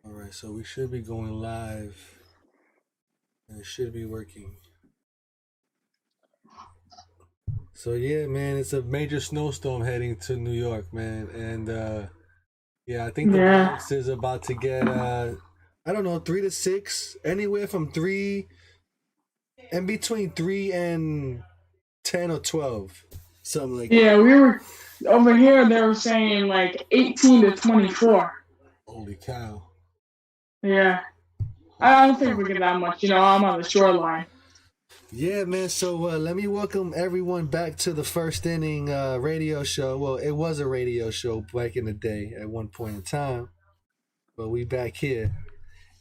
All right, so we should be going live, and it should be working. So yeah, man, it's a major snowstorm heading to New York, man, and yeah, I think the Yeah. Bronx is about to get I don't know, 3 to 6, anywhere from three, and between 3 and 10 or 12, something like that. Yeah, we were over here. They were saying like 18 to 24. Holy cow! Yeah, Holy I don't think cow! we get that much. I'm on the shoreline. Yeah, man. So let me welcome everyone back to the first inning radio show. Well, it was a radio show back in the day at one point in time, but we back here.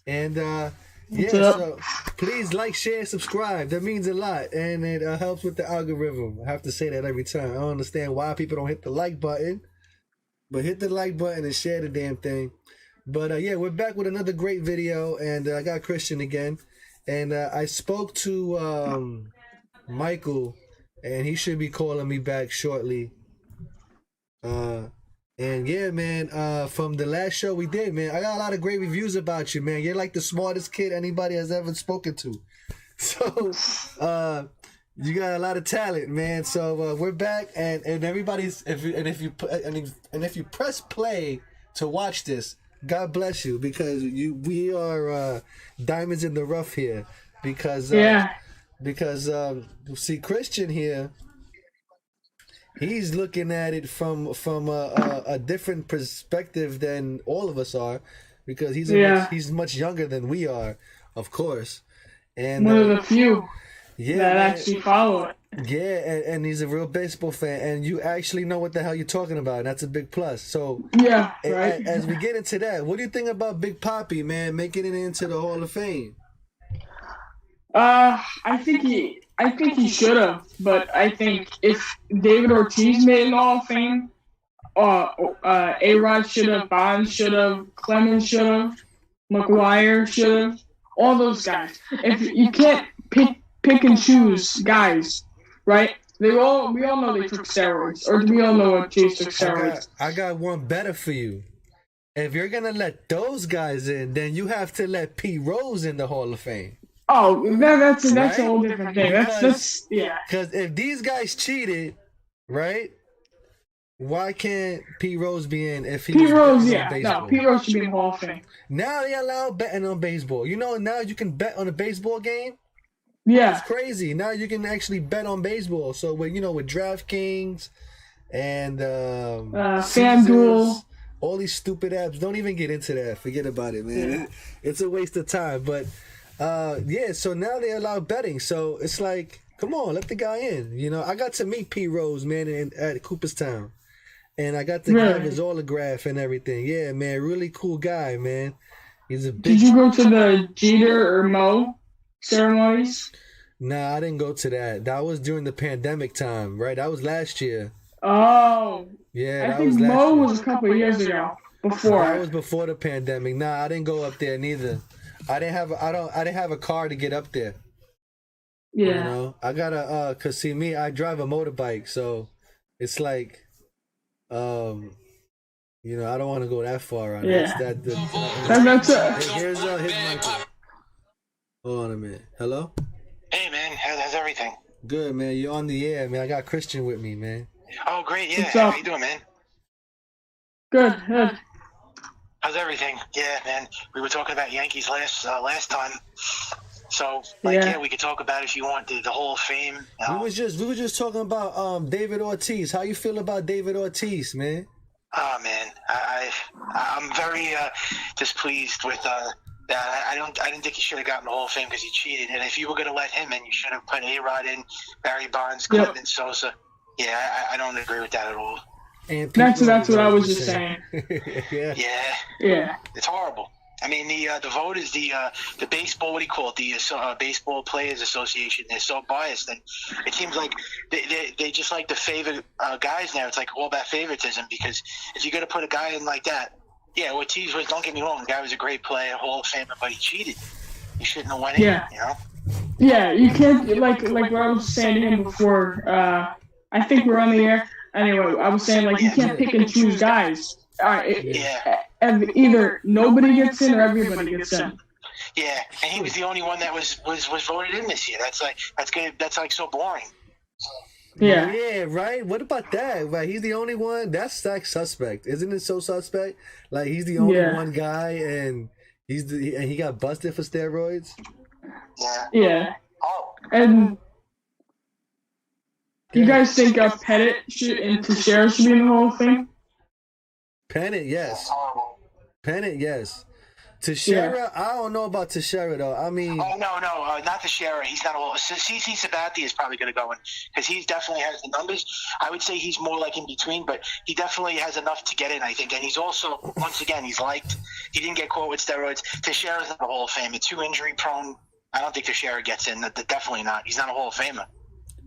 And What's yeah, up? so please like, share, subscribe. That means a lot, and it helps with the algorithm. I have to say that every time. I don't understand why people don't hit the like button, but hit the like button and share the damn thing. But yeah, we're back with another great video, and I got Christian again, and I spoke to Michael, and he should be calling me back shortly. And yeah, man, from the last show we did, man, I got a lot of great reviews about you, man. You're like the smartest kid anybody has ever spoken to. So, you got a lot of talent, man. So we're back, and everybody's if you press play to watch this, God bless you, because we are diamonds in the rough here, because Yeah. See, Christian here, he's looking at it from a different perspective than all of us are, because he's much younger than we are, of course, and One of the few yeah, that man, actually follow it. yeah, and he's a real baseball fan, and you actually know what the hell you're talking about, and that's a big plus. So Yeah, right. as we get into that, what do you think about Big Papi, man, making it into the Hall of Fame? I think he should have, but I think if David Ortiz made an Hall of Fame, A-Rod should have, Bonds should have, Clemens should have, McGuire should have, all those guys. If you can't pick and choose guys, right? We all know they took steroids, or we all know Ortiz took steroids. I got one better for you. If you're gonna let those guys in, then you have to let Pete Rose in the Hall of Fame. Oh, that's a Right? whole different thing. That's yeah. Because if these guys cheated, right? Why can't Pete Rose be in if he Pete was Rose, betting on yeah. baseball? No, Pete Rose should be in the Hall of Fame. Now they allow betting on baseball. You know, now you can bet on a baseball game. Yeah. It's crazy. Now you can actually bet on baseball. So with DraftKings and FanDuel, all these stupid apps, don't even get into that. Forget about it, man. Yeah. It's a waste of time. But yeah, so now they allow betting. So it's like, come on, let the guy in. I got to meet Pete Rose, man, at Cooperstown. And I got to have his autograph and everything. Yeah, man, really cool guy, man. He's a big... Did you go to the Jeter or Mo ceremonies? Nah, I didn't go to that. That was during the pandemic time, right? That was last year. Oh. Yeah, I think Mo was a couple of years ago. Before. That was before the pandemic. Nah, I didn't go up there neither. I didn't have a car to get up there. Yeah. I gotta cause see me, I drive a motorbike, so it's like I don't want to go that far on it. Yeah. Here's Michael. Hold on a minute. Hello? Hey man, how's everything? Good, man. You're on the air, man. I got Christian with me, man. Oh great, yeah. How you doing, man? Good. How's everything? Yeah, man. We were talking about Yankees last time. So yeah, we could talk about if you want the Hall of Fame. We were just talking about David Ortiz. How you feel about David Ortiz, man? Oh man, I'm very displeased with that. I didn't think he should have gotten the Hall of Fame because he cheated. And if you were going to let him in, you should have put A-Rod in, Barry Bonds, Clemens, Sosa. Yeah, I don't agree with that at all. And that's what I was just saying. Yeah. It's horrible. I mean, the vote is the baseball. What do you call it? The Baseball Players Association. They're so biased, and it seems like they just like to favor guys now. It's like all about favoritism, because if you're gonna put a guy in like that, yeah, Ortiz was. Don't get me wrong, the guy was a great player, Hall of Famer, but he cheated. He shouldn't have went in. Yeah. Yeah, you can't like what I was saying to him before. I think we're on the air. Anyway, I was saying you can't pick and choose guys. either nobody gets in or everybody gets in. Yeah, and he was the only one that was voted in this year. That's good. That's like so boring. Yeah. Yeah, right. What about that? Right, he's the only one. That's like suspect, isn't it? So suspect. Like he's the only one guy, and he got busted for steroids. Yeah. Yeah. Oh. And do you guys think Pettit and Teixeira should be in the Hall of Fame? Pennant, yes. Pennant, yes. Teixeira, I don't know about Teixeira though. I mean, no, not Teixeira. He's not all. CC Sabathia is probably going to go in because he definitely has the numbers. I would say he's more like in between, but he definitely has enough to get in, I think. And he's also, once again, he's liked. He didn't get caught with steroids. Teixeira's not a Hall of Famer. Too injury prone. I don't think Teixeira gets in. Definitely not. He's not a Hall of Famer.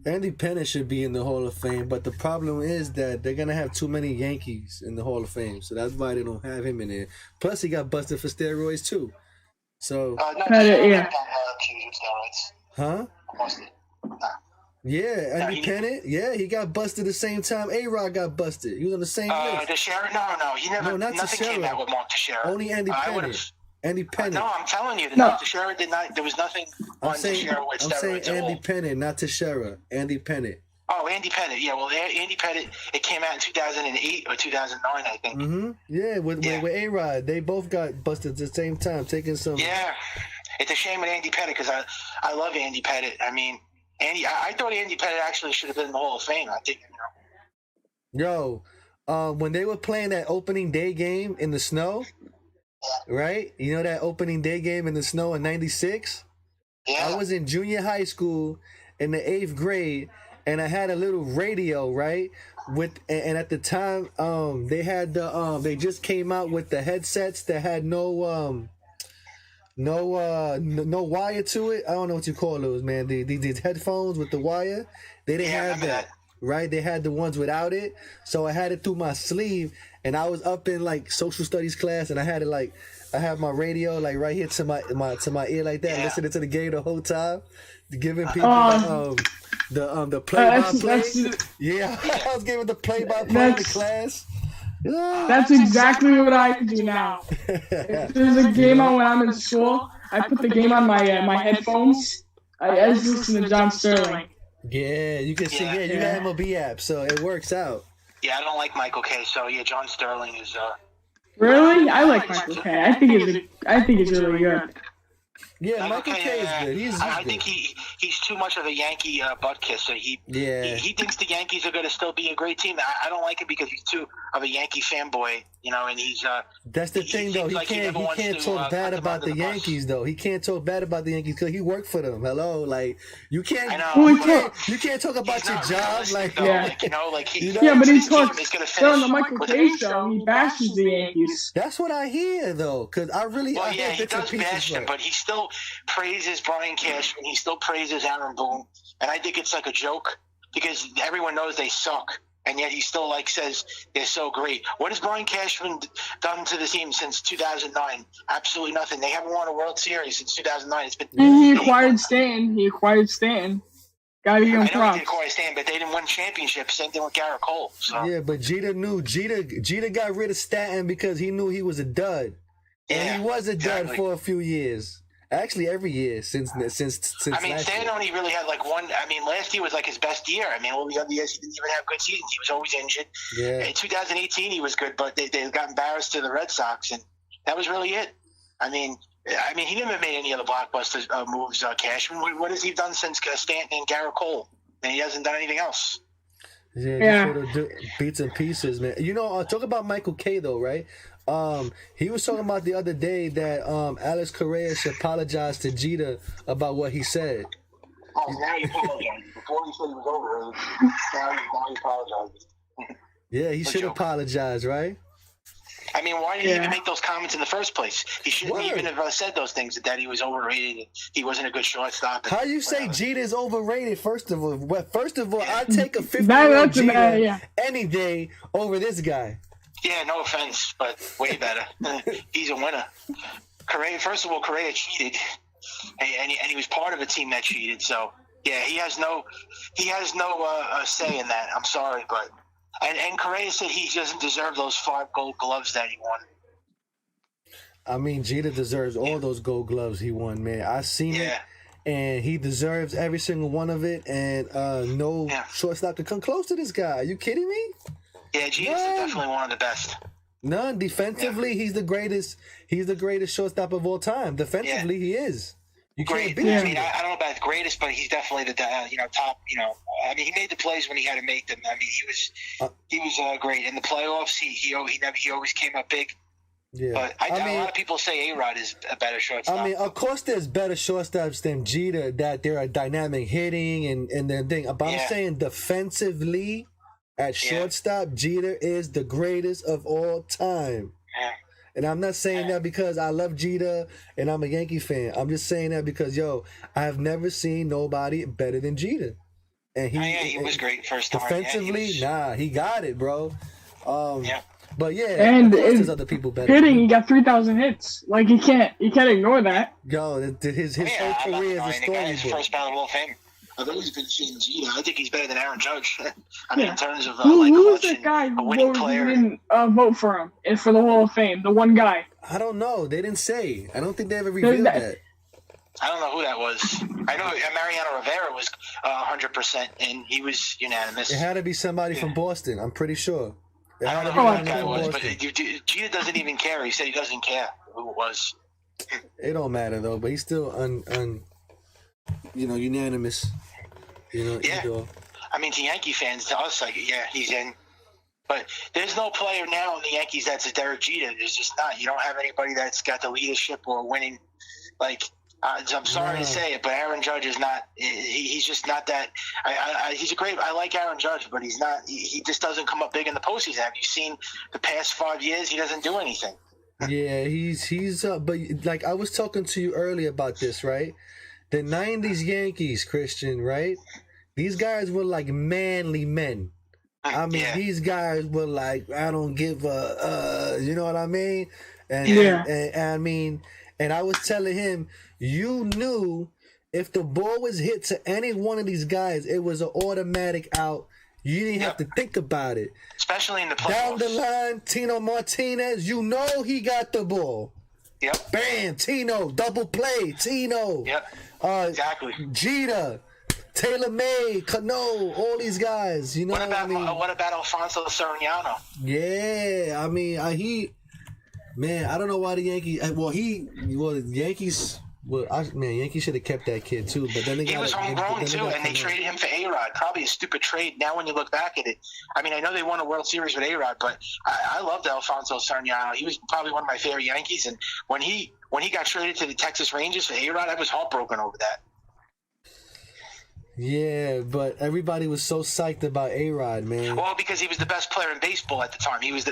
Andy Pennant should be in the Hall of Fame, but the problem is that they're gonna have too many Yankees in the Hall of Fame, so that's why they don't have him in there. Plus, he got busted for steroids too. So, huh? Yeah, Andy Pennant. Yeah, he got busted the same time A-Rod got busted. He was on the same list. Teixeira? No, he never. No, not nothing Teixeira. came out with Mark Teixeira. Only Andy Pennant. Andy Pennant. No, I'm telling you, Teixeira did not. There was nothing on Teixeira with steroids. I'm saying Andy Pennant, not Teixeira. Andy Pennant. Oh, Andy Pennant. Yeah, well, Andy Pennant. It came out in 2008 or 2009, I think. Mm-hmm. Yeah, with A-Rod, they both got busted at the same time, taking some. Yeah, it's a shame with Andy Pennant because I love Andy Pennant. I mean, I thought Andy Pennant actually should have been in the Hall of Fame. I think. Yo, when they were playing that opening day game in the snow. Right? You know that opening day game in the snow in 96? Yeah. I was in junior high school in the 8th grade, and I had a little radio, right? And at the time, they had they just came out with the headsets that had no wire to it. I don't know what you call those, man. These headphones with the wire. They didn't have that. Right? They had the ones without it. So I had it through my sleeve, and I was up in like social studies class, and I had it like I have my radio like right here to my ear like that, listening to the game the whole time, giving people the play-by-play. Yeah, I was giving the play-by-play in the class. That's exactly what I do now. If there's a game on when I'm in school, I put the game on my headphones. I just listen to John Sterling. Yeah, you can see. Yeah, you got MLB app, so it works out. Yeah, I don't like Michael K. So yeah, John Sterling is. Really, I like Michael K. I think he's really good. Yeah, Michael K is good. I think he's too much of a Yankee butt kisser. He thinks the Yankees are going to still be a great team. I don't like it because he's too of a Yankee fanboy, and he's. That's the thing, though. He can't talk bad about the Yankees, though. He can't talk bad about the Yankees because he worked for them. Hello, like you can't. You can't talk about your job, like but he talks on the Michael K show. He bashes the Yankees. That's what I hear, though, because I really. Well, he does bash them, but he still praises Brian Cashman. He still praises Aaron Boone, and I think it's like a joke because everyone knows they suck. And yet he still says they're so great. What has Brian Cashman done to the team since 2009? Absolutely nothing. They haven't won a World Series since 2009. It's been. He acquired Stanton. Gotta give him props. I know he did acquire Stanton, but they didn't win championships. Same thing with Garrett Cole. So. Yeah, but Jeter got rid of Stanton because he knew he was a dud. And he was a dud for a few years. Actually, every year since. I mean, Stan only really had one. I mean, last year was his best year. I mean, all the other years he didn't even have good seasons. He was always injured. Yeah. In 2018, he was good, but they got embarrassed to the Red Sox, and that was really it. I mean, he never made any other blockbuster moves. Cashman. What has he done since Stanton and Garrett Cole? And he hasn't done anything else. Yeah. Just sort of beats and pieces, man. Talk about Michael K. though, right? He was talking about the other day that Alex Correa should apologize to Jeter about what he said. Oh, now he apologizes. Before he said he was over, now he apologizes. Yeah, he should apologize, right? I mean, why did he even make those comments in the first place? He shouldn't even have said those things, that he was overrated and he wasn't a good shortstop. How you say Jeter's overrated, first of all? I'd take a 50-year-old Jeter any day over this guy. Yeah, no offense, but way better. He's a winner. Correa cheated, and he was part of a team that cheated. So yeah, he has no say in that. I'm sorry, but and Correa said he doesn't deserve those 5 Gold Gloves that he won. I mean, Jeter deserves all those Gold Gloves he won, man. I seen it, and he deserves every single one of it. And no shortstop can come close to this guy. Are you kidding me? Yeah, Jeter's definitely one of the best. None. Defensively, he's the greatest. He's the greatest shortstop of all time. Defensively, he is. You can't beat him. I mean, I don't know about the greatest, but he's definitely the top. I mean, he made the plays when he had to make them. I mean, he was great in the playoffs. He always came up big. Yeah, but a lot of people say A-Rod is a better shortstop. I mean, of course, there's better shortstops than Jeter that they're a dynamic hitting and then thing. But I'm saying defensively at shortstop, Jeter is the greatest of all time. Yeah. And I'm not saying that because I love Jeter and I'm a Yankee fan. I'm just saying that because, I have never seen nobody better than Jeter. And he was great first time. Defensively, he got it, bro. But and there's other people better. Hitting, he got 3,000 hits. Like you can't ignore that. Yo, his whole career is a storybook. His first ballot Hall of Fame. I've always been seeing Jeter. I think he's better than Aaron Judge. I mean, in terms of who's the guy a winning player. Who didn't vote for him and for the Hall of Fame? The one guy. I don't know. They didn't say. I don't think they ever revealed that. I don't know who that was. I know Mariano Rivera was 100%, and he was unanimous. It had to be somebody from Boston. I'm pretty sure. I don't know who that guy was, but Jeter doesn't even care. He said he doesn't care who it was. It don't matter though, but he's still unanimous. Yeah. I mean, to Yankee fans, to us, he's in. But there's no player now in the Yankees that's a Derek Jeter. There's just not. You don't have anybody that's got the leadership or winning. I'm sorry to say it, but Aaron Judge is not. He's just not that. He's a great. I like Aaron Judge, but he's not. He just doesn't come up big in the postseason. Have you seen the past 5 years? He doesn't do anything. Yeah, he's. But like I was talking to you earlier about this, right? The '90s Yankees, Christian, right? These guys were like manly men. I mean, these guys were like, I don't give a, you know what I mean? And I mean, and I was telling him, you knew if the ball was hit to any one of these guys, it was an automatic out. You didn't have to think about it. Especially in the playoffs. Down the line, Tino Martinez, he got the ball. Yep. Bam, Tino, double play, Tino. Yep. Exactly. Jeter, Taylor May, Cano, all these guys. You know what about I mean? What about Alfonso Soriano? Yeah, I mean, I don't know why the Yankees. The Yankees. Yankees should have kept that kid too. But then he was homegrown too, and they traded him for A-Rod. Probably a stupid trade. Now when you look back at it, I mean, I know they won a World Series with A-Rod, but I loved Alfonso Soriano. He was probably one of my favorite Yankees, and when he got traded to the Texas Rangers for A-Rod, I was heartbroken over that. Yeah, but everybody was so psyched about A-Rod, man. Well, because he was the best player in baseball at the time. He was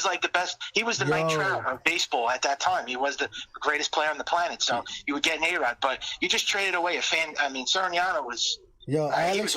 like the best. He was the Mike Trout of baseball at that time. He was the greatest player on the planet. So you would get an A-Rod, but you just traded away a fan. I mean, Soriano was. Alex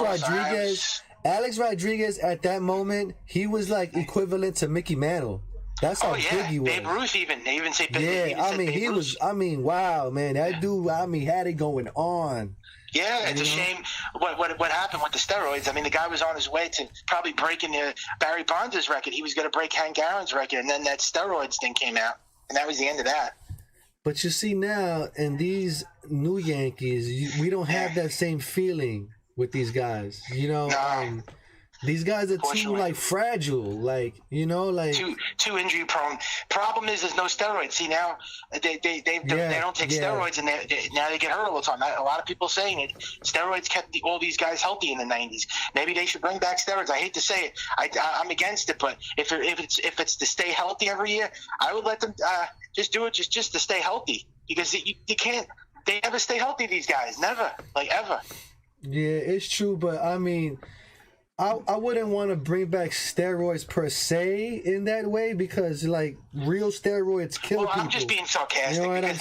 Rodriguez at that moment, he was like equivalent to Mickey Mantle. That's how big he was. Babe Ruth even. They even say. He was. I mean, wow, man, that dude. I mean, had it going on. Yeah, it's a shame what happened with the steroids. I mean, the guy was on his way to probably breaking Barry Bonds' record. He was going to break Hank Aaron's record, and then that steroids thing came out, and that was the end of that. But you see now, in these new Yankees, we don't have that same feeling with these guys. These guys are too fragile, too injury prone. Problem is, there's no steroids. See, now they don't take steroids, and now they get hurt all the time. A lot of people saying it. Steroids kept all these guys healthy in the '90s. Maybe they should bring back steroids. I hate to say it. I'm against it, but if it's to stay healthy every year, I would let them just do it just to stay healthy, because you can't. They never stay healthy. These guys never, ever. Yeah, it's true, but I mean. I wouldn't want to bring back steroids per se in that way, because real steroids kill people. I'm just being sarcastic, because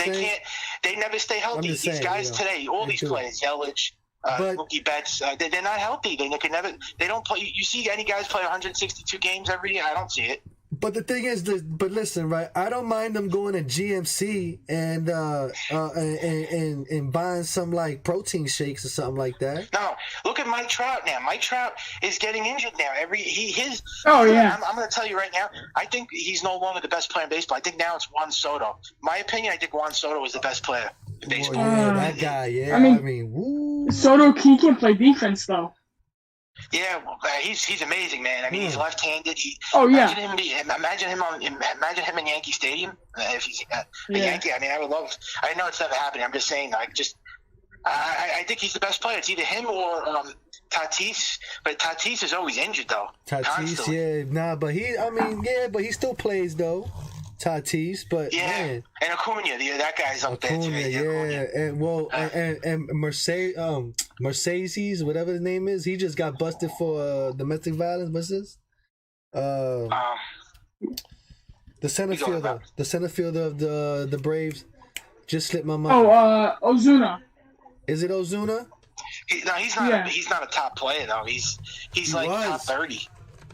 they never stay healthy. These guys today, all these players, Yelich, Mookie Betts, they're not healthy. They don't play. You see any guys play 162 games every year? I don't see it. But the thing is, but listen, right? I don't mind them going to GMC and buying some like protein shakes or something like that. No, look at Mike Trout now. Mike Trout is getting injured now. Oh yeah. I'm going to tell you right now. I think he's no longer the best player in baseball. I think now it's Juan Soto. My opinion, I think Juan Soto is the best player in baseball. Yeah, that guy. Yeah, I mean, woo. Soto, he can play defense though. Yeah, he's amazing, man. I mean, he's left-handed. Imagine him in Yankee Stadium if he's a Yankee. I mean, I would love. I know it's never happening. I'm just saying, I think he's the best player. It's either him or Tatis. But Tatis is always injured though. Tatis, constantly. but he still plays though. Tatis, but man. And Acuna, that guy's up there too. And Mercedes, whatever his name is, he just got busted for domestic violence. What's this? The center fielder of the Braves just slipped my mind. Ozuna. Is it Ozuna? He's not. Yeah. He's not a top player though. He's like top 30.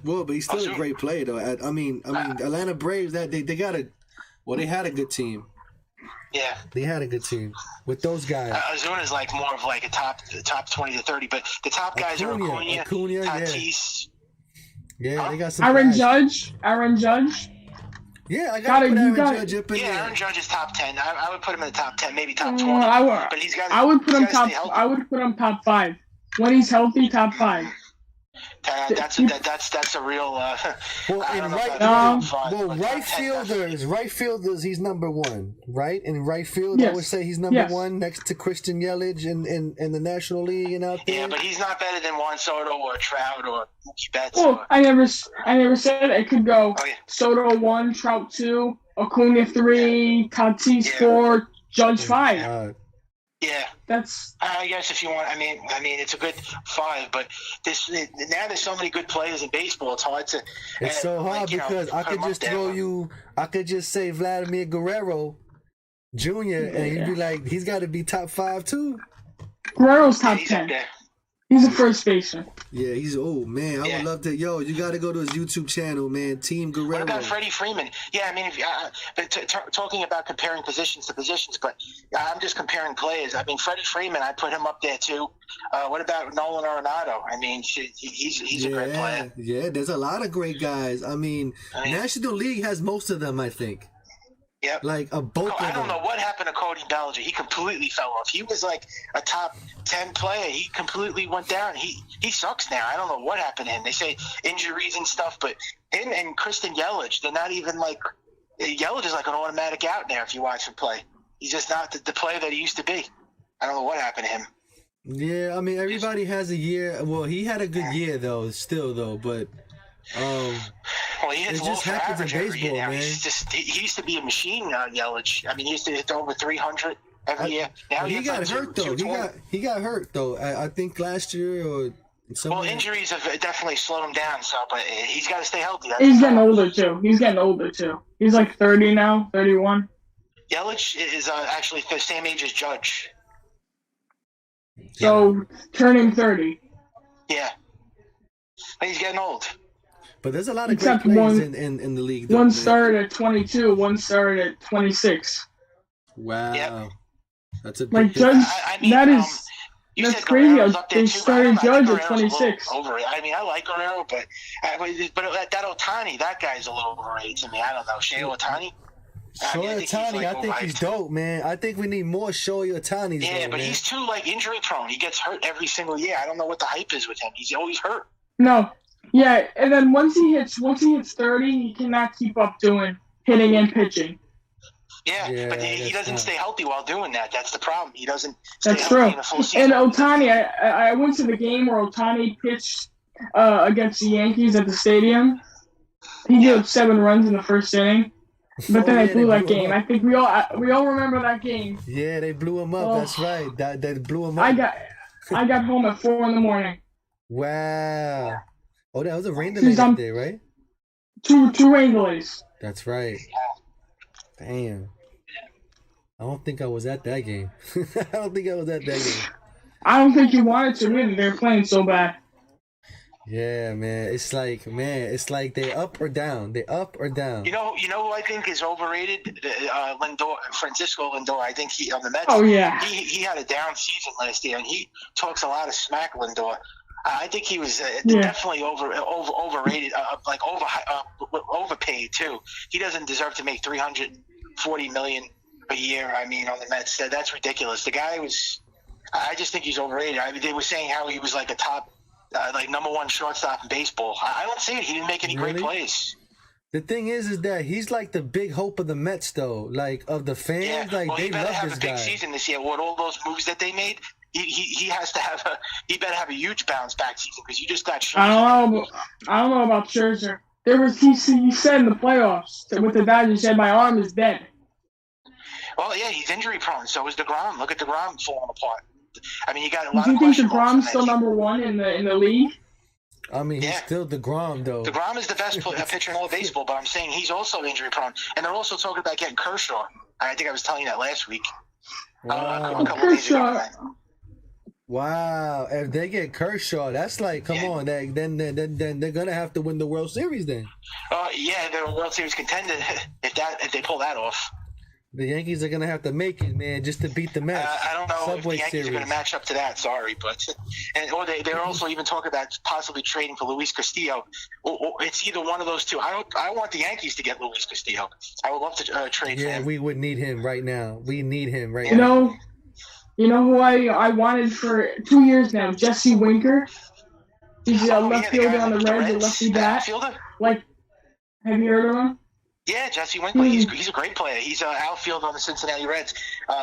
Well, but he's still a great player, though. I mean, Atlanta Braves, they had a good team. Yeah, they had a good team with those guys. Ozuna is like more of like a top 20 to 30, but the top guys are Acuna, Tatis. Yeah, they got some. Aaron Judge. Yeah, I got Aaron Judge up in there. Aaron Judge is top 10. I would put him in the top 10, maybe top 20. But he's got. I would put him top 5 when he's healthy. Top 5. That's a real. Right fielders, he's number 1, right? In right field, I would say he's number 1 next to Christian Yelich in the National League and out there. Yeah, but he's not better than Juan Soto or Trout or Mookie Betts. Well, I never said it could go Soto 1, Trout 2, Acuna 3, Tatis 4, Judge 5. Yeah, that's. I guess if you want, I mean, it's a good 5, but now there's so many good players in baseball. It's hard to. It's so hard because I could just I could just say Vladimir Guerrero Jr. and you'd be like, he's got to be top 5 too. Guerrero's top 10. He's a first baseman. Yeah, he's man. I would love to. Yo, you got to go to his YouTube channel, man. Team Guerrero. What about Freddie Freeman? Yeah, I mean, talking about comparing positions to positions, but I'm just comparing players. I mean, Freddie Freeman, I put him up there too. What about Nolan Arenado? I mean, he's a great player. Yeah, there's a lot of great guys. I mean, National League has most of them, I think. Yep. Like a both of them. I don't know what happened to Cody Bellinger. He completely fell off. He was like a top 10 player. He completely went down. He sucks now. I don't know what happened to him. They say injuries and stuff, but him and Christian Yelich, they're not even like – Yelich is like an automatic out now if you watch him play. He's just not the player that he used to be. I don't know what happened to him. Yeah, I mean, everybody has a year. Well, he had a good year, though, still, though, but – well, he hits just happens in baseball, man. He used to be a machine, Yelich. I mean, he used to hit over 300 every year. Now he got hurt though. He got hurt though. I think last year or something. Well, injuries have definitely slowed him down. So, but he's got to stay healthy. He's getting older too. He's like 30 now, 31. Yelich is actually the same age as Judge. So turning 30. Yeah, but he's getting old. But there's a lot of great players in the league. One started at 22, one started at 26. Wow. Yep. That's a big like Judge. That's crazy. They started Judge at 26. Over it. I mean, I like Guerrero, but that Ohtani, that guy's a little overrated to me. I don't know. Shohei Ohtani? I think he's dope, man. I think we need more Shohei Ohtanis. Yeah, but he's too injury prone. He gets hurt every single year. I don't know what the hype is with him. He's always hurt. No. Yeah, and then once he hits 30, he cannot keep up doing hitting and pitching. Yeah, but he doesn't stay healthy while doing that. That's the problem. He doesn't stay healthy in a full season. And Ohtani, I went to the game where Ohtani pitched against the Yankees at the stadium. He gave 7 runs in the first inning, but then they blew that game. I think we all remember that game. Yeah, they blew him up. That's right. They blew him up. I got home at 4 a.m. Wow. Oh, that was a rain delay that day, right? Two rain delays. That's right. Damn. I don't think I was at that game. I don't think you wanted to win. They're playing so bad. Yeah, man. It's like they up or down. They up or down. You know who I think is overrated? Lindor, Francisco Lindor. I think he on the Mets. Oh yeah. He had a down season last year, and he talks a lot of smack. Lindor. I think he was definitely overrated, overpaid too. He doesn't deserve to make $340 million a year. I mean, on the Mets, that's ridiculous. The guy was. I just think he's overrated. I mean, they were saying how he was like a top, number one shortstop in baseball. I don't see it. He didn't make any great plays. The thing is that he's like the big hope of the Mets, though. Like of the fans, Yeah. like Well, they he better love have this a big guy. season this year. With all those moves that they made, he has to have he better have a huge bounce back season because you just got. I don't know about Scherzer. He said in the playoffs that with the Dodgers, he said my arm is dead. Well, yeah, he's injury prone. So is DeGrom. Look at DeGrom falling apart. I mean, you got a lot Do of you think question marks on DeGrom's that still team. number one in the league? I mean, he's Yeah. still DeGrom, though. DeGrom is the best pitcher in all of baseball, but I'm saying he's also injury prone. And they're also talking about getting Kershaw. I think I was telling you that last week. A Wow. couple of days ago. Kershaw. Wow. If they get Kershaw, that's like, come on. Then they're gonna have to win the World Series. Then Yeah, they're a World Series contender if they pull that off. the Yankees are gonna have to make it, man, just to beat the Mets. I don't know if the Subway Yankees Series. are going to match up to that. Sorry, but they're also even talking about possibly trading for Luis Castillo. Or it's either one of those two. I want the Yankees to get Luis Castillo. I would love to trade for Yeah, him. we would need him right now. We need him right now. You know who I wanted for 2 years now? Jesse Winker. He's a left the guy fielder on the with Reds, a lefty bat. outfielder? Like, have you heard of him? Yeah, Jesse Winker. He's a great player. He's an outfielder on the Cincinnati Reds.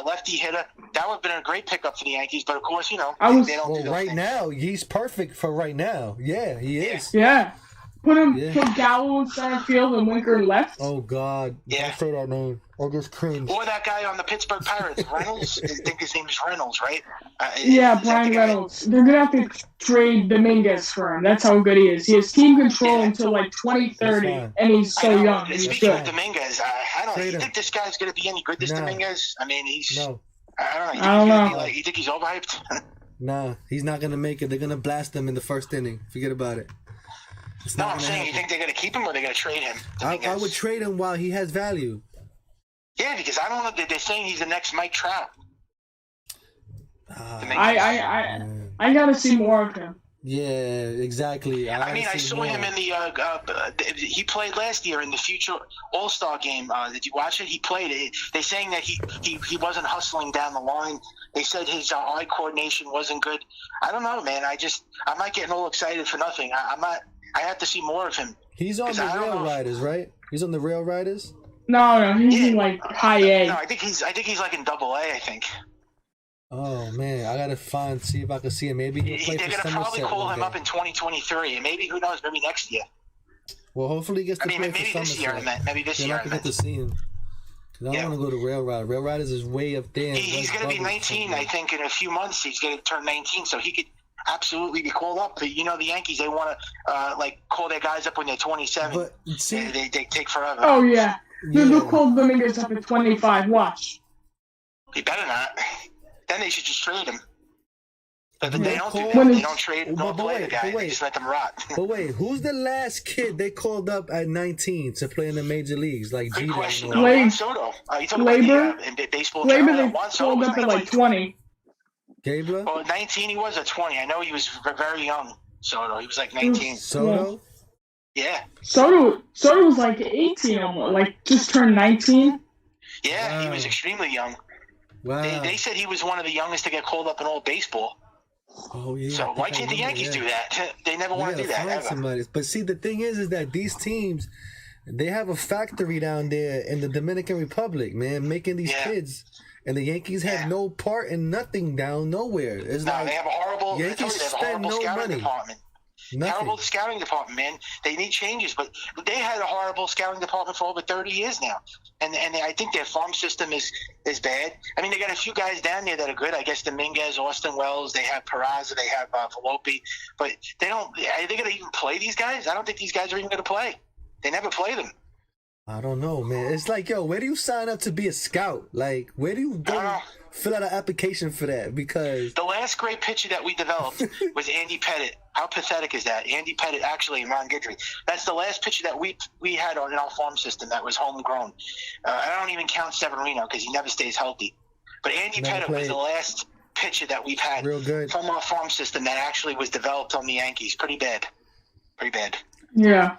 Lefty hitter. That would have been a great pickup for the Yankees, but of course, they don't do Well, those right things. now, he's perfect for right now. Yeah, he is. Yeah. Put Yeah. Gallo in center field and Winker in left. Oh, God. Yeah. Don't say that name. I just cringe. Or that guy on the Pittsburgh Pirates, Reynolds. I think his name is Reynolds, right? Yeah, is that Brian the guy? Reynolds. They're gonna have to trade Dominguez for him. That's how good he is. He has team control until like 2030, That's fine. and he's I so know. young. He's Speaking of good. Dominguez, I don't know. Trade You him. think this guy's going to be any good, this No. Dominguez? I mean, he's. No, I don't know. You think I don't he's gonna know. be like, you think he's overhyped? nah, he's not going to make it. They're going to blast him in the first inning. Forget about it. It's No, not I'm gonna saying, you happen. think they're going to keep him or they're going to trade him? I Dominguez? would trade him while he has value. Yeah, because I don't know. They're saying he's the next Mike Trout. Ah, Dominguez. I gotta see more of him. yeah, exactly. I mean, I saw him in the. He played last year in the future All-Star game. Did you watch it? He played it. They're saying that he wasn't hustling down the line. They said his eye coordination wasn't good. I don't know, man. I'm not getting all excited for nothing. I'm not. I have to see more of him. He's on 'Cause the I don't Rail know if- Riders, right? He's on the Rail Riders? No, he's in like high A. No, I think he's like in Double A. I think Oh, man. I got to see if I can see him. Maybe he'll play they're for gonna probably Somerset call one him day. up in 2023, and maybe who knows? Maybe next year. Well, hopefully he gets to I mean, play maybe for this year. Somerset. Maybe this Then year. I can get to see him. 'Cause I Yeah. don't want to go to Rail Riders. Rail Riders is way up there. in He's West going to be Bubbs. 19, I think, in a few months. He's going to turn 19, so he could absolutely be called up. But, the Yankees, they want to call their guys up when they're 27. But see, They take forever. Oh yeah. They'll yeah. call Dominguez up at 25. Watch. He better not. Then they should just trade him. But Who they they don't do call? that. They don't trade. But Don't play the wait, guy. but They wait. just let them rot. But wait, who's the last kid they called up at 19 to play in the major leagues? Like Good Jeter. question. and all No, that? Lab- Juan Soto. You talking Labor? about in baseball? Labor Juan they Soto called was up at like 19. 20. Gabler? Well, 19 he was, at 20. I know he was very young. Soto. He was like 19. Soto? Yeah. Soto was like 18 almost, like just turned 19. Yeah, he was Wow. extremely young. Wow. They said he was one of the youngest to get called up in all baseball. Oh, yeah. So why can't the Yankees do that? They never want to do that, Find ever. somebody. But see, the thing is that these teams, they have a factory down there in the Dominican Republic, man, making these Yeah. kids. And the Yankees have Yeah. no part in nothing down nowhere. It's No, like they have a horrible. Yankees I told you, they have a spend horrible no scouting money. department. nothing. Horrible scouting department, man. They need changes, but they had a horrible scouting department for over 30 years now, and I think their farm system is bad. I mean, they got a few guys down there that are good. I guess Dominguez, Austin Wells, they have Peraza, they have Volpe, but they don't. Are they going to even play these guys? I don't think these guys are even going to play. They never play them. I don't know, man. It's like, yo, where do you sign up to be a scout? Like, where do you I don't go know. fill out an application for that because the last great pitcher that we developed was Andy Pettitte. How pathetic is that? Andy Pettitte, actually, and Ron Guidry. That's the last pitcher that we had in our farm system that was homegrown. I don't even count Severino because he never stays healthy. But Andy Pettitte was the last pitcher that we've had from our farm system that actually was developed on the Yankees. Pretty bad. Yeah.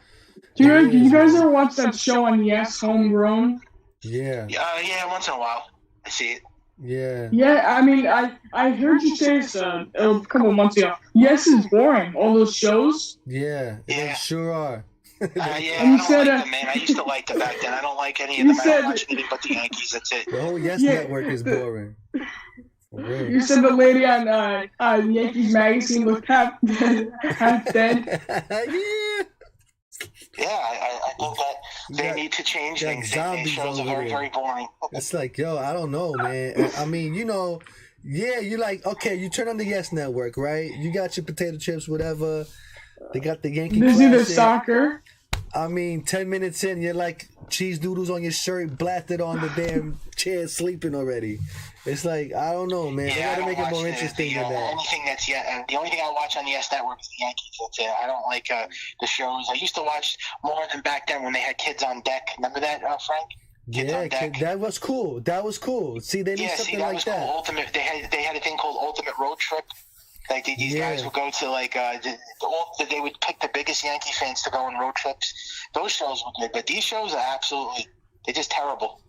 Do you guys ever watch that show on Yes, Homegrown? Yeah. Yeah, once in a while. I see it. Yeah. Yeah, I mean, I heard you say this a couple of months ago. Yes is boring, all those shows. Yeah, they sure are. Yeah, I don't like them, man. I used to like them back then. I don't like any of them. I don't watch anything but the Yankees. That's it. The whole Yes Network is boring. You said the lady on Yankees magazine looked half dead. Yeah, I think that they need to change things. These shows are very, very boring. It's like, yo, I don't know, man. I mean, you know, yeah, you like, okay, you turn on the Yes Network, right? You got your potato chips, whatever. They got the Yankee There's classic. either soccer. I mean, 10 minutes in, you're like cheese doodles on your shirt, blasted on the damn chair, sleeping already. It's like, I don't know, man. Yeah, they gotta make it more interesting than that. The only thing I watch on the Yes Network is the Yankees. That's it. I don't like the shows. I used to watch more than back then when they had Kids on Deck. Remember that, Frank? Kids on Deck. That was cool. See, they need something like that. Cool. Ultimate. They had a thing called Ultimate Road Trip. Like these guys would go to they would pick the biggest Yankee fans to go on road trips. Those shows were good, but these shows are they're just terrible.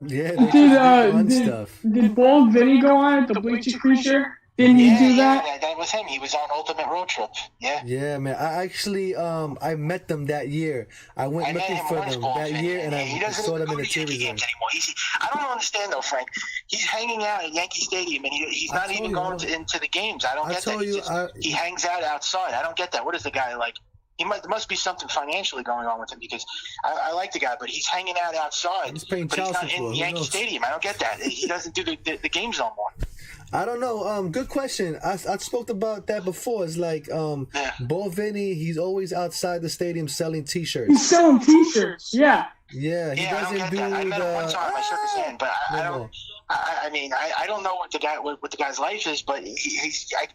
Yeah, did Bald Vinny go on it, the Bleacher Creature? Didn't he do that? Yeah, that was him. He was on Ultimate Road Trip. Yeah. Yeah, man. I actually I met them that year. I went looking for them that year, and I saw them in the TV games anymore. I don't understand though, Frank. He's hanging out at Yankee Stadium, and he's not even going into the games. I don't get that. He hangs out outside. I don't get that. What is the guy like? There must be something financially going on with him because I like the guy, but he's hanging out outside. He's paying but he's not in Yankee Stadium. I don't get that. He doesn't do the games no more. I don't know. Good question. I spoke about that before. It's like Ball Vinny, he's always outside the stadium selling T-shirts. He's selling T-shirts. Yeah. Yeah, he doesn't do that. I met him one time. I shook his hand, but I don't. I mean, I don't know what the guy's life is, but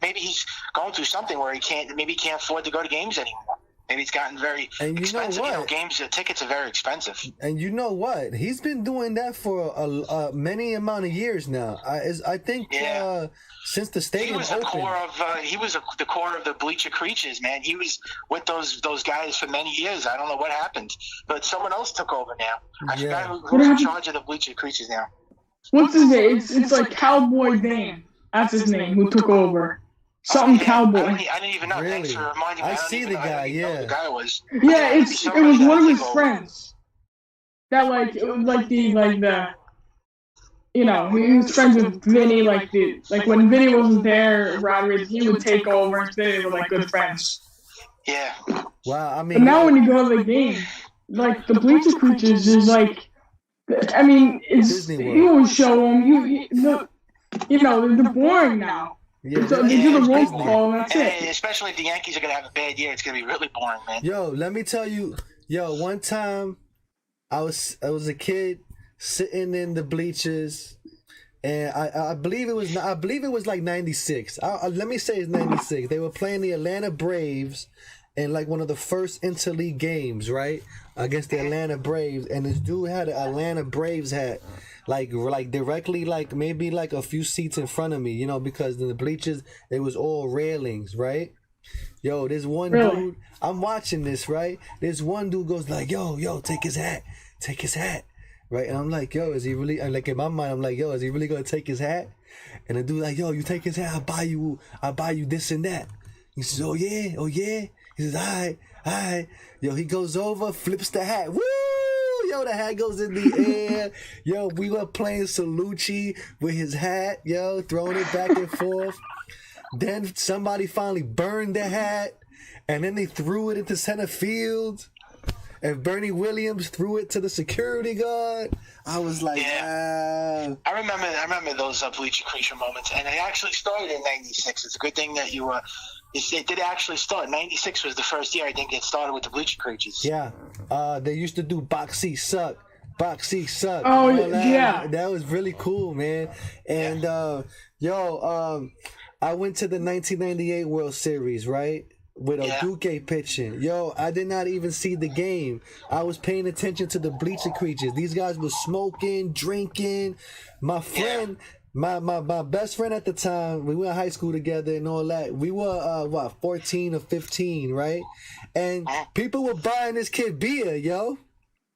maybe he's going through something where he can't afford to go to games anymore. Maybe it's gotten very expensive. Games, tickets are very expensive. And you know what? He's been doing that for a many amount of years now. I think since the stadium opened. He was the core of the Bleacher Creatures, man. He was with those guys for many years. I don't know what happened, but someone else took over now. I forgot who's in charge of the Bleacher Creatures now. What's his name? It's like Cowboy Dan. That's his name. Who took over? Something Cowboy. I didn't even know. Really? Thanks for reminding me. I see the guy. Yeah. The guy was. Yeah, it was one of his friends. That he was friends with Vinny. Like when Vinny wasn't there, Rodriguez, he would take over, and they were like good friends. Yeah. Wow. I mean. But now when you go to the game, like the Bleacher Creatures is like, I mean, you always show them. They're boring now. Yeah, so they do the roll call, and that's it. Especially if the Yankees are going to have a bad year, it's going to be really boring, man. Yo, let me tell you. One time, I was a kid sitting in the bleachers, and I believe it was like '96. Let me say it's '96. They were playing the Atlanta Braves in like one of the first interleague games, right, against the Atlanta Braves, and this dude had an Atlanta Braves hat. Like directly, like maybe like a few seats in front of me, because in the bleachers it was all railings, right? Yo, there's one dude. I'm watching this, right? There's one dude goes like, yo, take his hat, right? And I'm like, yo, is he really? And like in my mind, I'm like, yo, is he really gonna take his hat? And the dude like, yo, you take his hat, I'll buy you this and that. He says, oh yeah. He says, all right. Yo, he goes over, flips the hat. Woo! Yo, the hat goes in the air. Yo, we were playing Salucci with his hat, throwing it back and forth. Then somebody finally burned the hat, and then they threw it into center field. And Bernie Williams threw it to the security guard. I was like, I remember those Bleacher Creature moments, and it actually started in '96. It's a good thing that it did actually start. '96 was the first year I think it started with the Bleacher Creatures. Yeah, they used to do Box Seat Suck. box seat suck. Oh, and all that. yeah. That was really cool, man. And I went to the 1998 World Series, right? With Duque pitching. Yo, I did not even see the game. I was paying attention to the bleacher creatures. These guys were smoking, drinking. My friend, my best friend at the time, we went to high school together and all that. We were 14 or 15, right? And people were buying this kid beer, yo.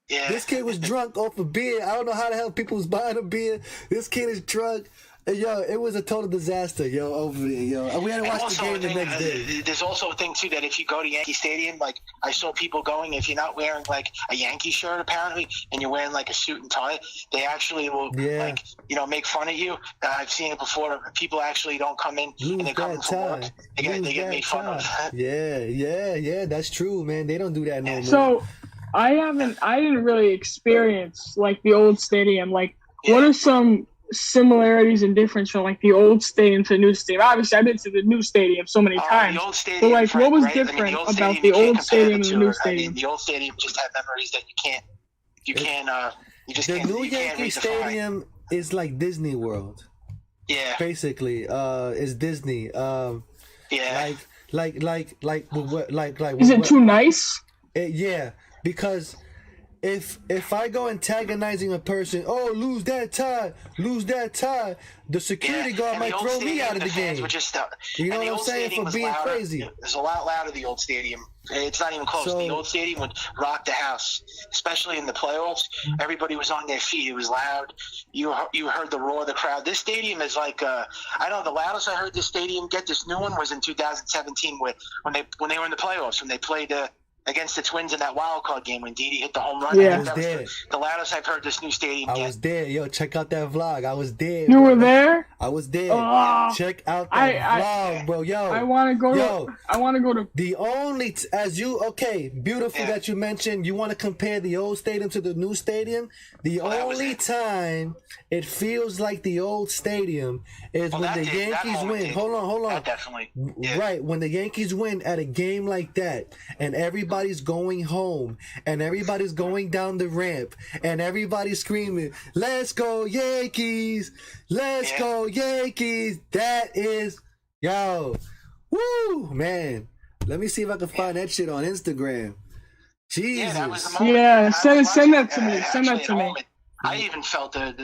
Yeah. This kid was drunk off of beer. I don't know how the hell people was buying a beer. This kid is drunk. Yo, it was a total disaster, yo, over there, yo. And we had to watch the game the next day. There's also a thing, too, that if you go to Yankee Stadium, like, I saw people going, if you're not wearing, like, a Yankee shirt, apparently, and you're wearing, like, a suit and tie, they actually will, like, you know, make fun of you. I've seen it before. People actually don't come in, and they come in for work. They get made fun of. Yeah, that's true, man. They don't do that no more. So, I didn't really experience, like, the old stadium. Like, what are some similarities and difference from like the old stadium to the new stadium? Obviously, I've been to the new stadium so many times. The old stadium, but like, what was different about the old stadium and the new stadium? I mean, the old stadium just had memories that you just the can't. new Yankee Stadium is like Disney World. Yeah. Basically, it's Disney. Yeah. Like. Is it too nice? Yeah, because. If I go antagonizing a person, lose that tie, the security guard might throw me out of the game. You know what I'm saying? For being crazy. It was a lot louder, the old stadium. It's not even close. The old stadium would rock the house, especially in the playoffs. Everybody was on their feet. It was loud. You heard the roar of the crowd. This stadium is like, I know the loudest I heard this stadium get, this new one, was in 2017 when they were in the playoffs, when they played against the Twins in that wild card game when Didi hit the home run. Yeah. I was there. The loudest I've heard this new stadium I was there. Yo, check out that vlog. I was there. You were there? I was there. Check out that vlog, bro. Yo. I want to go to the only beautiful that you mentioned. You want to compare the old stadium to the new stadium? The only time it feels like the old stadium is when the Yankees win. Hold on. That definitely. Yeah. Right, when the Yankees win at a game like that, and everybody's going home, and everybody's going down the ramp, and everybody's screaming, "Let's go Yankees! Let's go Yankees!" That is, woo, man. Let me see if I can find that shit on Instagram. Jesus. Yeah, that was the moment. Yeah, send that to me. Send that to me. I even felt the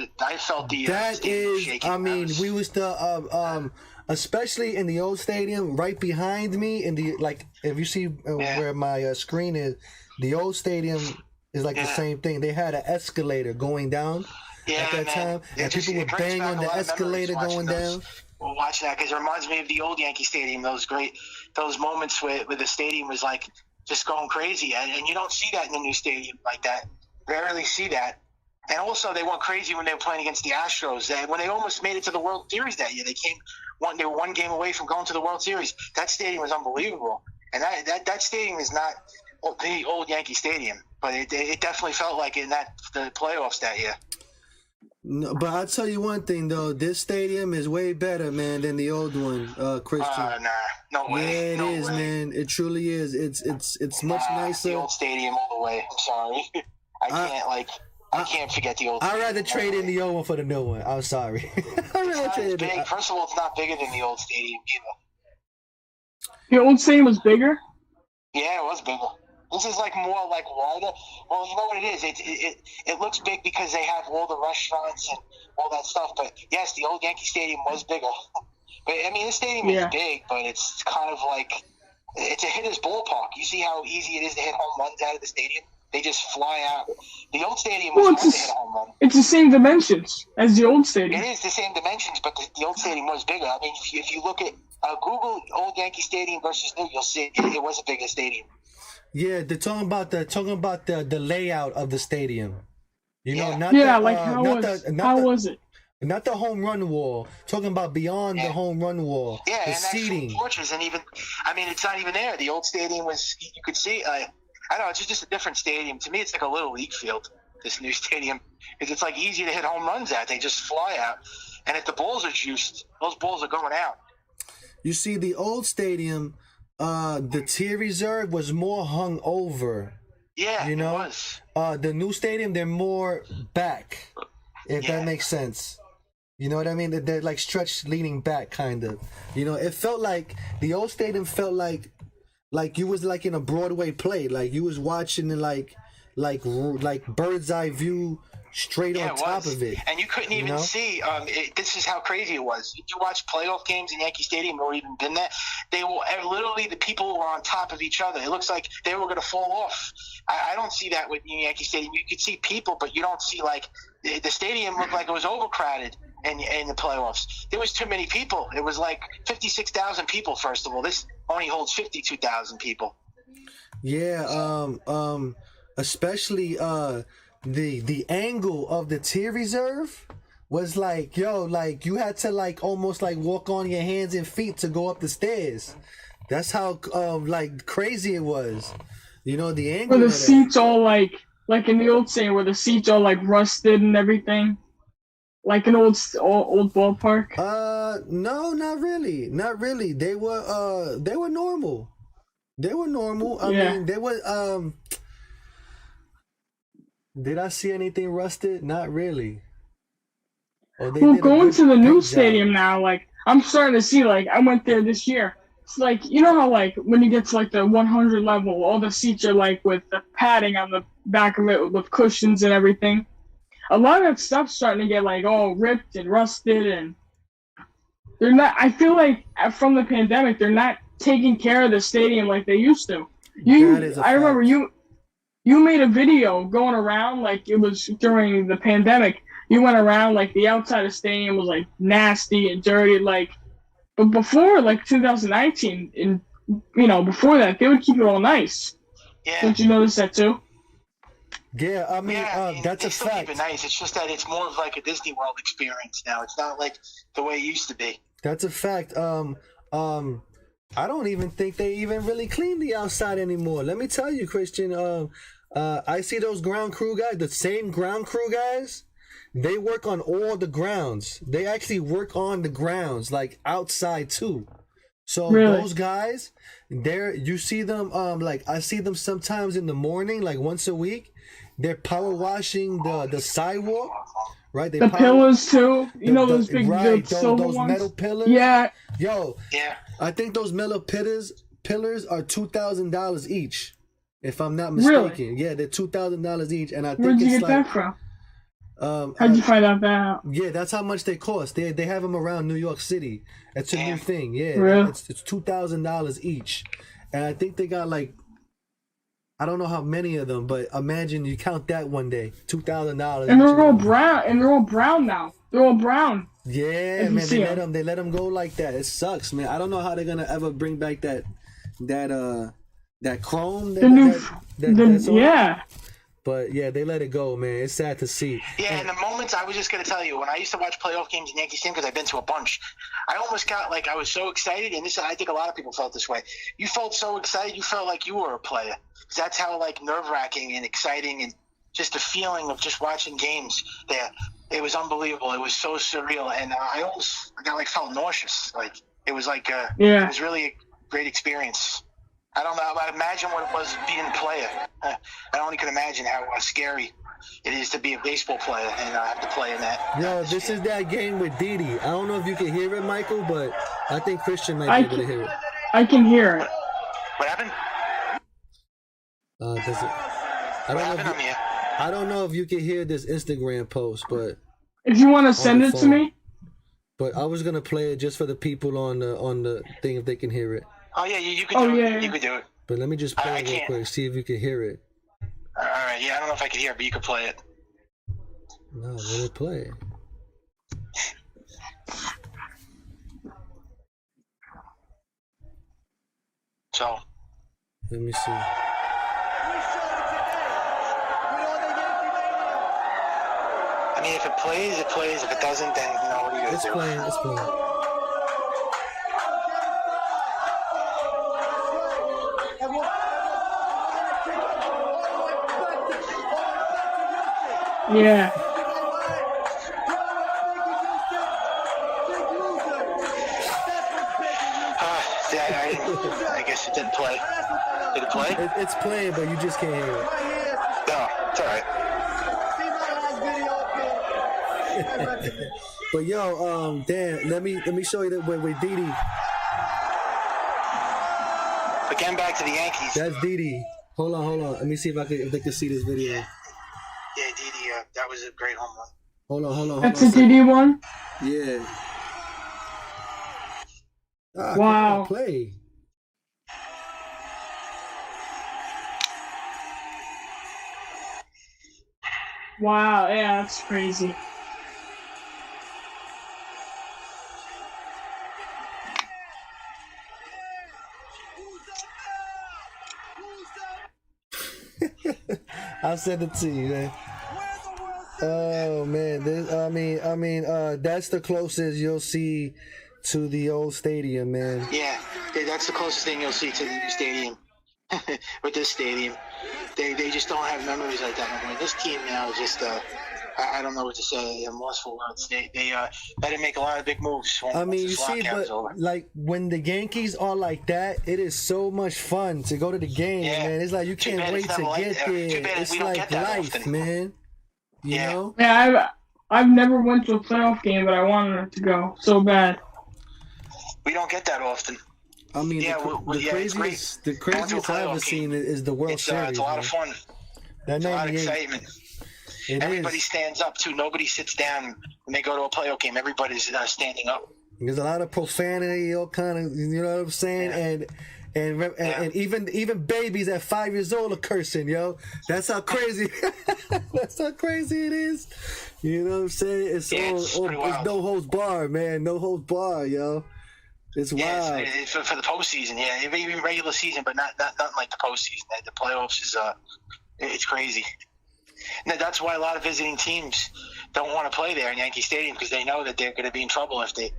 that is shaking. I mean, we was the especially in the old stadium, right behind me in the, like, if you see where my screen is, the old stadium is like the same thing. They had an escalator going down at that time, and people would bang on the escalator going down. Well, watch that, because it reminds me of the old Yankee Stadium. Those moments where the stadium was like just going crazy, and you don't see that in the new stadium like that. Rarely see that. And also, they went crazy when they were playing against the Astros. When they almost made it to the World Series that year, they were one game away from going to the World Series. That stadium was unbelievable, and that stadium is not the old Yankee Stadium, but it definitely felt like in the playoffs that year. No, but I'll tell you one thing though, this stadium is way better, man, than the old one, Christian. Nah, no way. Yeah, it is, man. It truly is. It's much nicer. The old stadium all the way. I'm sorry, I can't forget the old. I'd rather trade in the old one for the new one. I'm sorry. First of all, it's not bigger than the old stadium either. The old stadium was bigger? Yeah, it was bigger. This is like more like wider. Well, you know what it is? It looks big because they have all the restaurants and all that stuff. But yes, the old Yankee Stadium was bigger. But I mean, this stadium is big, but it's kind of like it's a hitter's ballpark. You see how easy it is to hit home runs out of the stadium? They just fly out. The old stadium was hard to hit a home run. It's the same dimensions as the old stadium. It is the same dimensions, but the old stadium was bigger. I mean, if you look at Google old Yankee Stadium versus new, you'll see it was a bigger stadium. Yeah, they're talking about the layout of the stadium. You know, not how was it? Not the home run wall. Talking about beyond the home run wall. Yeah, the and seating. Porches, and even, I mean, it's not even there. The old stadium was, you could see. I don't know, it's just a different stadium. To me, it's like a little league field, this new stadium, because it's like easy to hit home runs at. They just fly out. And if the balls are juiced, those balls are going out. You see, the old stadium, the tier reserve was more hung over Yeah, You know, it was. the new stadium, they're more back, if that makes sense. You know what I mean? They're like stretched, leaning back, kind of. You know, it felt like the old stadium felt like you was like in a Broadway play, like you was watching it like bird's eye view straight on top of it. And you couldn't even see. This is how crazy it was. If you watch playoff games in Yankee Stadium or even been there, they will literally the people were on top of each other. It looks like they were going to fall off. I don't see that with Yankee Stadium. You could see people, but you don't see like the stadium looked like it was overcrowded. In the playoffs, there was too many people. It was like 56,000 people. First of all, this only holds 52,000 people. Yeah, especially the angle of the tier reserve was like, like you had to like almost like walk on your hands and feet to go up the stairs. That's how like crazy it was. You know, the angle. Where the seats all like in the old saying, where the seats are like rusted and everything. Like an old ballpark? No, not really. Not really. They were normal. They were normal. I mean, they were did I see anything rusted? Not really. Well, going to the new stadium now, like I'm starting to see, like I went there this year. It's like, you know how like when you get to like the 100 level, all the seats are like with the padding on the back of it with cushions and everything. A lot of that stuff's starting to get like all ripped and rusted, and they're not. I feel like from the pandemic, they're not taking care of the stadium like they used to. I remember you made a video going around like it was during the pandemic. You went around like the outside of the stadium was like nasty and dirty, like. But before like 2019, and before that, they would keep it all nice. Yeah. Don't you notice that too? Yeah, I mean, that's a fact. Keep it nice. It's just that it's more of like a Disney World experience now. It's not like the way it used to be. That's a fact. I don't even think they even really clean the outside anymore. Let me tell you, Christian. I see those ground crew guys, the same ground crew guys. They work on all the grounds. They actually work on the grounds, like outside too. So those guys, you see them. Like I see them sometimes in the morning, like once a week. They're power washing the sidewalk, right? The pillars too. Those big those ones? metal pillars. Yeah. Yo. Yeah. I think those metal pillars are $2,000 each, if I'm not mistaken. Really? Yeah, they're $2,000 each, and I think Where'd you it's get that from? How'd you find out that? Yeah, that's how much they cost. They have them around New York City. It's a new thing. Yeah, really? It's $2,000 each, and I think they got like. I don't know how many of them, but imagine you count that one day, $2,000. And they're all brown. And they're all brown now. They're all brown. Yeah, man, they let them go like that. It sucks, man. I don't know how they're gonna ever bring back that chrome. Yeah. But yeah, they let it go, man. It's sad to see. Yeah, and the moments I was just gonna tell you, when I used to watch playoff games in Yankee Stadium, because I've been to a bunch, I almost got like I was so excited, and I think a lot of people felt this way. You felt so excited, you felt like you were a player. Because that's how like nerve-wracking and exciting and just the feeling of just watching games there. It was unbelievable. It was so surreal, and I felt nauseous. Like it was like it was really a great experience. I don't know. I imagine what it was being a player. I only can imagine how scary it is to be a baseball player and have to play in that. Yo, this is that game with Didi. I don't know if you can hear it, Michael, but I think Christian might be able to hear it. I can hear it. What happened? I don't know if you can hear this Instagram post, but if you want to send it to me. But I was gonna play it just for the people on the thing if they can hear it. Oh yeah, you could do it. You could do it. But let me just play it real quick, see if you can hear it. All right, yeah, I don't know if I can hear it, but you could play it. No, let it play. So. Let me see. I mean, if it plays, it plays. If it doesn't, then what are you gonna do? It's playing. Yeah. I didn't I guess it didn't play. Did it play? It's playing, but you just can't hear it. No, it's all right. But yo, Dan, let me show you that with Didi. Again, back to the Yankees. That's Didi. Hold on. Let me see if they can see this video. Yeah, Didi. That was a great home run. Hold on. That's a Didi one. Yeah. Wow. Play. Wow. Yeah, that's crazy. I'll send it to you, man. Oh man, that's the closest you'll see to the old stadium, man. Yeah, that's the closest thing you'll see to the new stadium. With this stadium, they just don't have memories like that anymore. This team now is just I don't know what to say. I'm lost for words. They better make a lot of big moves. You see, but like when the Yankees are like that, it is so much fun to go to the game, man. It's like you can't wait to get there. It's like life, often. Man. You know? Yeah, I've never went to a playoff game, but I wanted to go so bad. We don't get that often. I mean, the craziest I've ever seen is the World Series. It's a lot of fun. It's a lot of excitement. Everybody stands up too. Nobody sits down when they go to a playoff game. Everybody's standing up. There's a lot of profanity, all kind of, you know what I'm saying, and even babies at 5 years old are cursing, yo. That's how crazy. That's how crazy it is. You know what I'm saying? It's it's no holds bar, man. No holds bar, yo. It's wild. It's for the postseason, even regular season, but not like the postseason. The playoffs is it's crazy. And that's why a lot of visiting teams don't want to play there in Yankee Stadium, because they know that they're going to be in trouble if they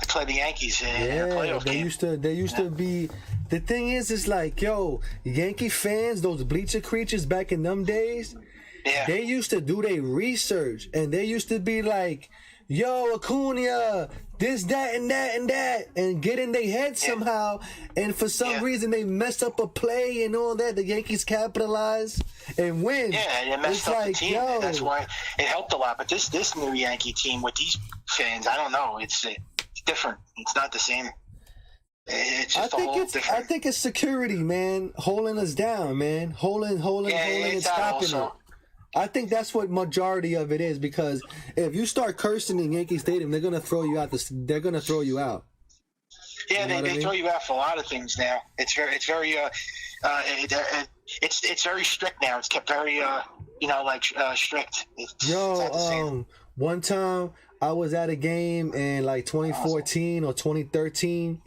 play the Yankees in a playoff game. They used to be. The thing is like, yo, Yankee fans, those bleacher creatures back in them days, they used to do their research, and they used to be like, yo, Acuna, this, that, and that, and that, and get in their head somehow. And for some reason, they messed up a play and all that. The Yankees capitalized and win. Yeah, they messed up the team. That's why it helped a lot. But this new Yankee team with these fans, I don't know. It's different. It's not the same. It's just different. I think it's security, man, holding us down, man, holding and stopping it. I think that's what majority of it is, because if you start cursing in Yankee Stadium, they're gonna throw you out. They're gonna throw you out. Yeah, they throw you out for a lot of things now. It's very strict now. It's kept very strict. One time I was at a game in like 2014 or 2013,